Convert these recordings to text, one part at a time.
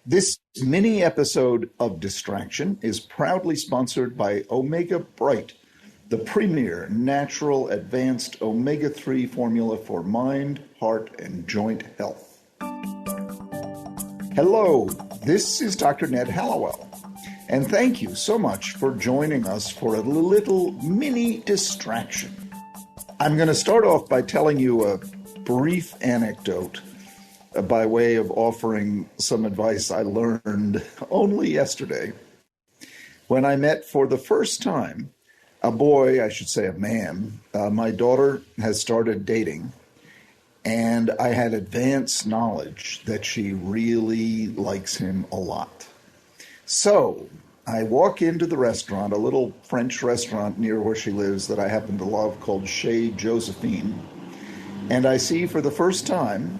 This mini episode of Distraction is proudly sponsored by Omega Bright, the premier natural advanced omega-3 formula for mind, heart, and joint health. Hello, this is Dr. Ned Hallowell, and thank you so much for joining us for a little mini distraction. I'm going to start off by telling you a brief anecdote by way of offering some advice I learned only yesterday when I met for the first time a boy, I should say a man. My daughter has started dating, and I had advanced knowledge that she really likes him a lot. So I walk into the restaurant, a little French restaurant near where she lives that I happen to love called Chez Josephine, and I see for the first time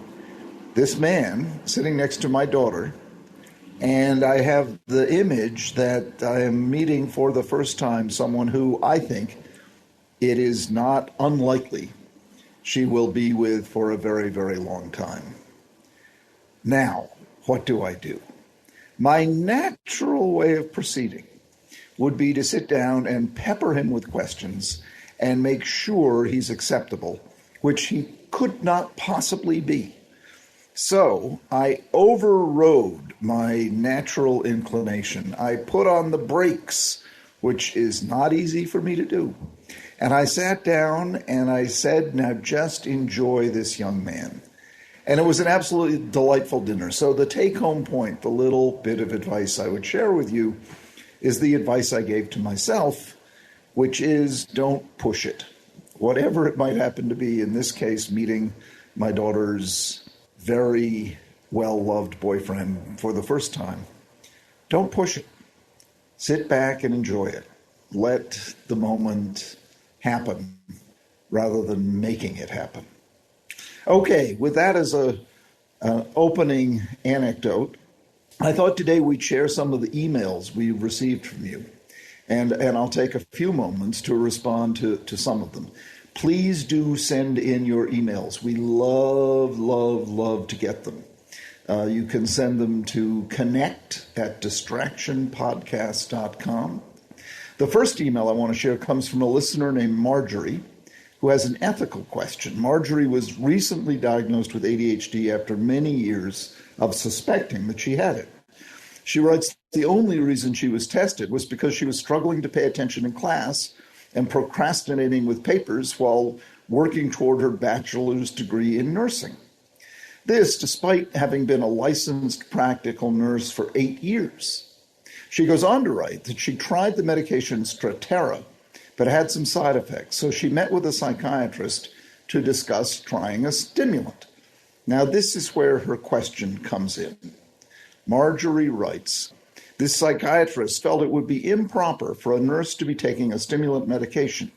this man sitting next to my daughter, and I have the image that I am meeting for the first time someone who I think it is not unlikely she will be with for a very, very long time. Now, what do I do? My natural way of proceeding would be to sit down and pepper him with questions and make sure he's acceptable, which he could not possibly be. So I overrode my natural inclination. I put on the brakes, which is not easy for me to do. And I sat down and I said, now just enjoy this young man. And it was an absolutely delightful dinner. So the take-home point, the little bit of advice I would share with you, is the advice I gave to myself, which is don't push it. Whatever it might happen to be, in this case, meeting my daughter's very well-loved boyfriend for the first time, don't push it. Sit back and enjoy it. Let the moment happen rather than making it happen. Okay, with that as an opening anecdote, I thought today we'd share some of the emails we've received from you, and I'll take a few moments to respond to some of them. Please do send in your emails. We love to get them. You can send them to connect@distractionpodcast.com. The first email I want to share comes from a listener named Marjorie, who has an ethical question. Marjorie was recently diagnosed with ADHD after many years of suspecting that she had it. She writes, the only reason she was tested was because she was struggling to pay attention in class and procrastinating with papers while working toward her bachelor's degree in nursing. This, despite having been a licensed practical nurse for 8 years. She goes on to write that she tried the medication Strattera, but had some side effects, so she met with a psychiatrist to discuss trying a stimulant. Now, this is where her question comes in. Marjorie writes, this psychiatrist felt it would be improper for a nurse to be taking a stimulant medication,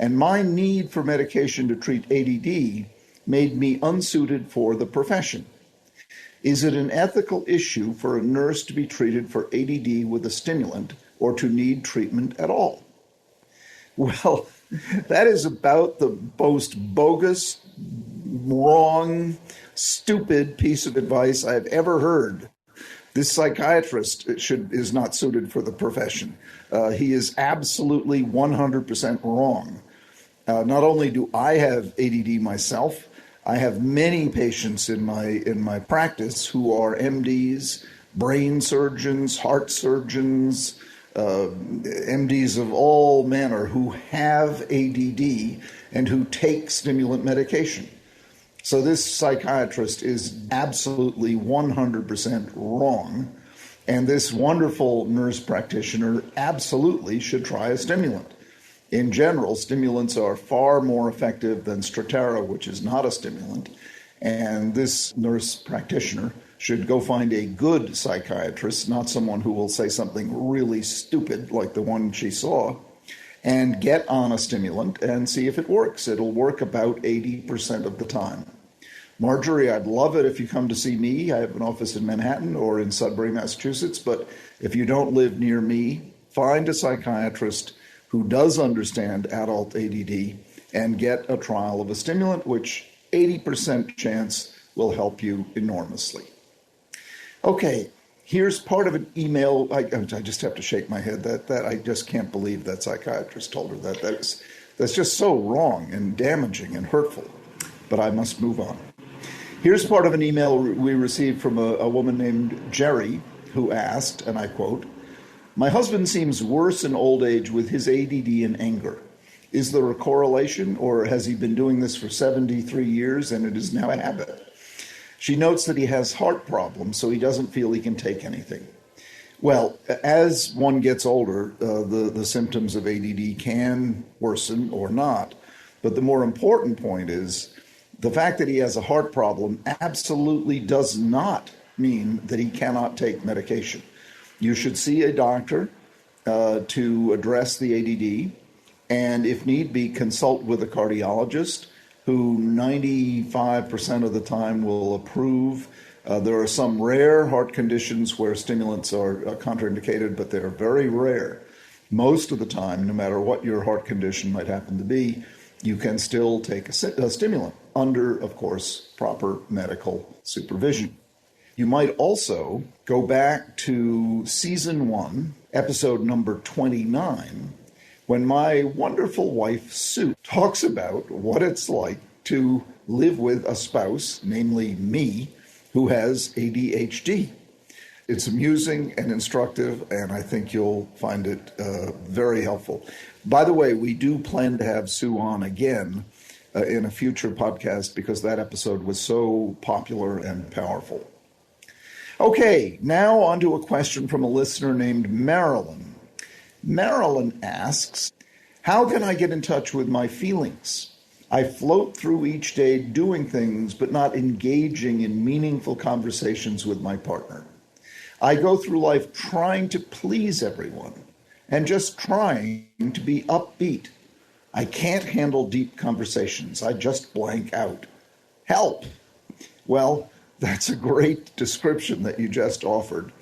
and my need for medication to treat ADD made me unsuited for the profession. Is it an ethical issue for a nurse to be treated for ADD with a stimulant or to need treatment at all? Well, that is about the most bogus, wrong, stupid piece of advice I've ever heard. This psychiatrist is not suited for the profession. He is absolutely 100% wrong. Not only do I have ADD myself, I have many patients in my practice who are MDs, brain surgeons, heart surgeons, MDs of all manner who have ADD and who take stimulant medication. So this psychiatrist is absolutely 100% wrong, and this wonderful nurse practitioner absolutely should try a stimulant. In general, stimulants are far more effective than Strattera, which is not a stimulant, and this nurse practitioner should go find a good psychiatrist, not someone who will say something really stupid like the one she saw, and get on a stimulant and see if it works. It'll work about 80% of the time. Marjorie, I'd love it if you come to see me. I have an office in Manhattan or in Sudbury, Massachusetts, but if you don't live near me, find a psychiatrist who does understand adult ADD and get a trial of a stimulant, which 80% chance will help you enormously. Okay, Here's part of an email. I just have to shake my head. That I just can't believe that psychiatrist told her that. That's just so wrong and damaging and hurtful. But I must move on. Here's part of an email we received from a woman named Jerry, who asked, and I quote, "My husband seems worse in old age with his ADD and anger. Is there a correlation, or has he been doing this for 73 years and it is now a habit? She notes that he has heart problems, so he doesn't feel he can take anything." Well, as one gets older, the symptoms of ADD can worsen or not. But the more important point is the fact that he has a heart problem absolutely does not mean that he cannot take medication. You should see a doctor to address the ADD, and if need be, consult with a cardiologist who 95% of the time will approve. There are some rare heart conditions where stimulants are contraindicated, but they're very rare. Most of the time, no matter what your heart condition might happen to be, you can still take a stimulant under, of course, proper medical supervision. You might also go back to season 1, episode number 29, when my wonderful wife, Sue, talks about what it's like to live with a spouse, namely me, who has ADHD. It's amusing and instructive, and I think you'll find it very helpful. By the way, we do plan to have Sue on again in a future podcast because that episode was so popular and powerful. Okay, now on to a question from a listener named Marilyn. Marilyn asks, "How can I get in touch with my feelings? I float through each day doing things but not engaging in meaningful conversations with my partner. I go through life trying to please everyone and just trying to be upbeat. I can't handle deep conversations. I just blank out. Help!" Well, that's a great description that you just offered.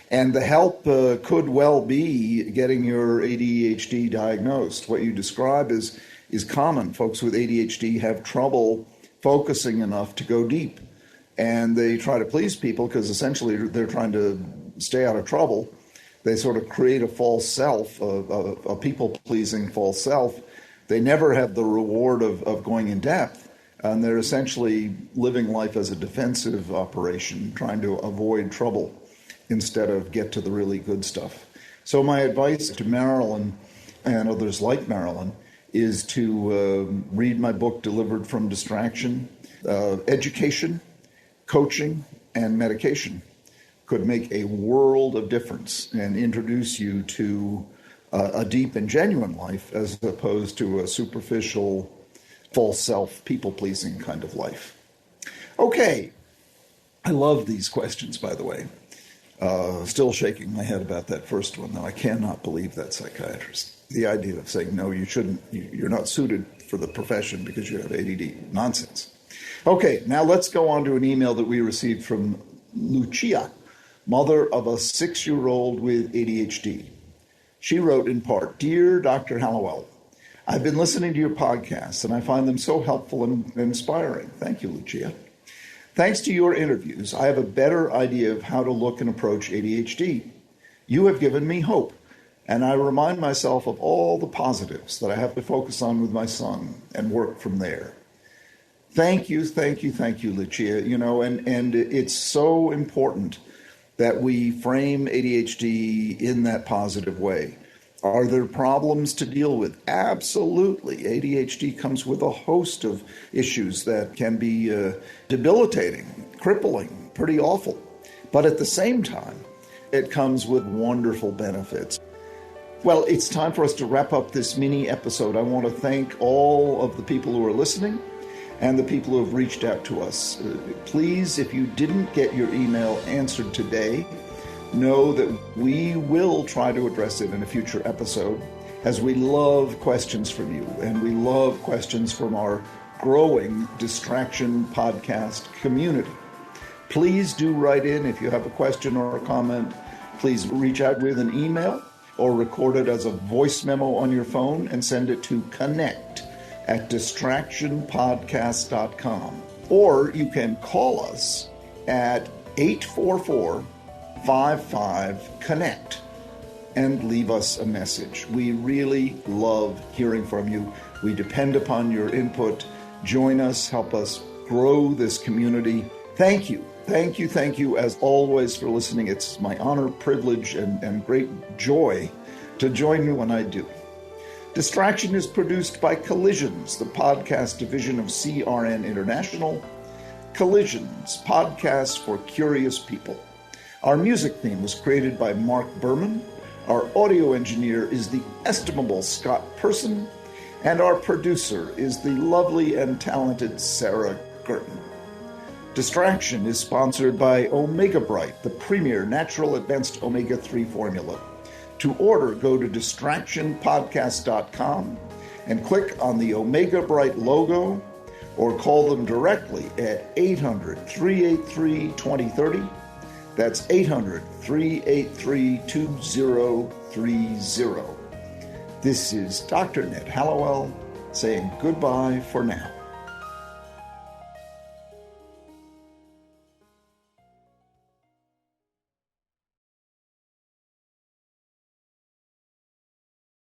And the help could well be getting your ADHD diagnosed. What you describe is common. Folks with ADHD have trouble focusing enough to go deep. And they try to please people because essentially they're trying to stay out of trouble. They sort of create a false self, a people-pleasing false self. They never have the reward of going in depth. And they're essentially living life as a defensive operation, trying to avoid trouble instead of get to the really good stuff. So my advice to Marilyn and others like Marilyn is to read my book, Delivered from Distraction. Education, coaching, and medication could make a world of difference and introduce you to a deep and genuine life as opposed to a superficial, false self, people-pleasing kind of life. Okay, I love these questions, by the way. Still shaking my head about that first one, though. I cannot believe that psychiatrist. The idea of saying, no, you shouldn't, you're not suited for the profession because you have ADD. Nonsense. Okay, now let's go on to an email that we received from Lucia, mother of a 6-year-old with ADHD. She wrote in part, "Dear Dr. Hallowell, I've been listening to your podcasts and I find them so helpful and inspiring." Thank you, Lucia. "Thanks to your interviews, I have a better idea of how to look and approach ADHD. You have given me hope, and I remind myself of all the positives that I have to focus on with my son and work from there." Thank you, Lucia. You know, and it's so important that we frame ADHD in that positive way. Are there problems to deal with? Absolutely. ADHD comes with a host of issues that can be debilitating, crippling, pretty awful. But at the same time, it comes with wonderful benefits. Well, it's time for us to wrap up this mini episode. I want to thank all of the people who are listening and the people who have reached out to us. Please, if you didn't get your email answered today, know that we will try to address it in a future episode, as we love questions from you, and we love questions from our growing Distraction podcast community. Please do write in if you have a question or a comment. Please reach out with an email or record it as a voice memo on your phone and send it to connect@distractionpodcast.com. Or you can call us at 844 800-383-5555-CONNECT and leave us a message. We really love hearing from you. We depend upon your input. Join us, help us grow this community. Thank you. Thank you, as always, for listening. It's my honor, privilege, and great joy to join you when I do. Distraction is produced by Collisions, the podcast division of CRN International. Collisions, podcasts for curious people. Our music theme was created by Mark Berman. Our audio engineer is the estimable Scott Person, and our producer is the lovely and talented Sarah Girton. Distraction is sponsored by Omega Bright, the premier natural advanced omega-3 formula. To order, go to distractionpodcast.com and click on the Omega Bright logo, or call them directly at 800-383-2030. That's 800-383-2030. This is Dr. Ned Hallowell saying goodbye for now.